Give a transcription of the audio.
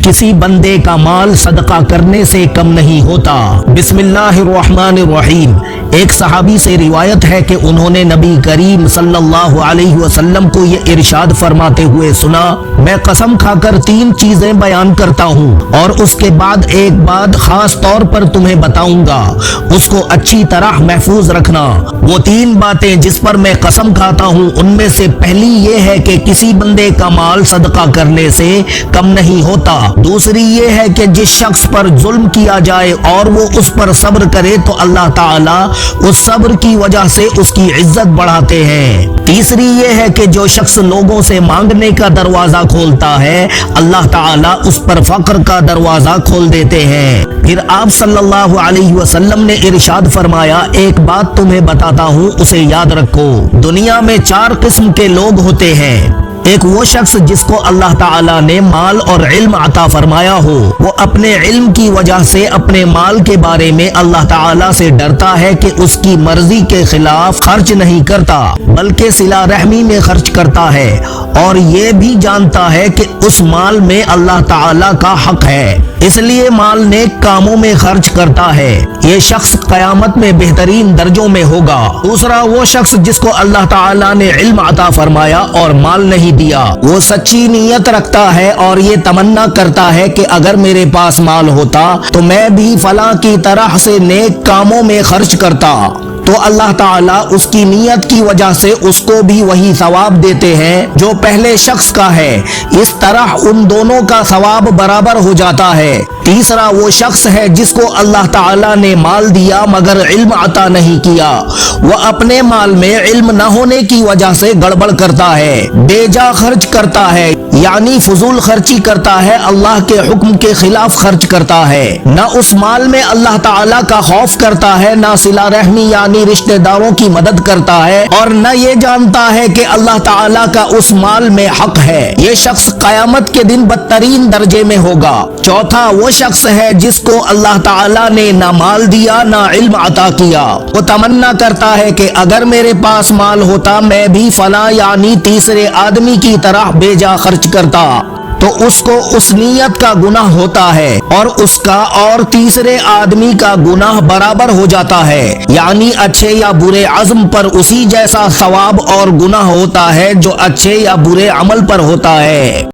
किसी बंदे का माल सदका करने से कम नहीं होता। बिस्मिल्लाहिर्रहमानिर्रहीम। एक सहाबी से रिवायत है कि उन्होंने नबी करीम सल्लल्लाहु अलैहि वसल्लम को ये इरशाद फरमाते हुए सुना, मैं कसम खाकर 3 चीजें बयान करता हूँ और उसके बाद एक बात खास तौर पर तुम्हें बताऊंगा, उसको अच्छी तरह महफूज रखना। वो 3 बातें जिस पर मैं कसम खाता हूँ उनमें से पहली ये है कि किसी बंदे का माल सदका करने से कम नहीं होता। दूसरी ये है कि जिस शख्स पर जुल्म किया जाए और वो उस पर सब्र करे तो अल्लाह ताला उस सब्र की वजह से उसकी इज्जत बढ़ाते हैं। तीसरी ये है कि जो शख्स लोगों से मांगने का दरवाजा खोलता है अल्लाह ताला उस पर फक्र का दरवाजा खोल देते हैं। फिर आप सल्लल्लाहु अलैहि वसल्लम ने इरशाद फरमाया, एक बात तुम्हें बताता हूँ उसे याद रखो। दुनिया में 4 किस्म के लोग होते हैं। एक वो शख्स जिसको अल्लाह ताला ने माल और इल्म अता फरमाया हो, वो अपने इल्म की वजह से अपने माल के बारे में अल्लाह ताला से डरता है कि उसकी मर्जी के खिलाफ खर्च नहीं करता बल्कि सिला रहमी में खर्च करता है और ये भी जानता है कि उस माल में अल्लाह ताला का हक है, इसलिए माल नेक कामों में खर्च करता है। ये शख्स कयामत में बेहतरीन दर्जों में होगा। दूसरा वो शख्स जिसको अल्लाह ताला ने इल्म अता फरमाया और माल नहीं दिया, वो सच्ची नीयत रखता है और ये तमन्ना करता है कि अगर मेरे पास माल होता तो मैं भी फलां की तरह से नेक कामों में खर्च करता, तो अल्लाह ताला उसकी नीयत की वजह से उसको भी वही सवाब देते हैं जो पहले शख्स का है। इस तरह उन दोनों का सवाब बराबर हो जाता है। तीसरा वो शख्स है जिसको अल्लाह ताला ने माल दिया मगर इल्म अता नहीं किया, वो अपने माल में इल्म न होने की वजह से गड़बड़ करता है, बेजा खर्च करता है यानी फजूल खर्ची करता है, अल्लाह के हुक्म के खिलाफ खर्च करता है, न उस माल में अल्लाह ताला का खौफ करता है, न सिला रहमी यानी रिश्तेदारों की मदद करता है और न ये जानता है कि अल्लाह ताला का उस माल में हक है। ये शख्स कयामत के दिन बदतरीन दर्जे में होगा। चौथा वो शख्स है जिसको अल्लाह ताला ने ना माल दिया ना इल्म अता किया, वो तमन्ना करता है कि अगर मेरे पास माल होता मैं भी फला यानी तीसरे आदमी की तरह बेजा खर्च करता, तो उसको उस नियत का गुनाह होता है और उसका और तीसरे आदमी का गुनाह बराबर हो जाता है, यानी अच्छे या बुरे अज़्म पर उसी जैसा सवाब और गुनाह होता है जो अच्छे या बुरे अमल पर होता है।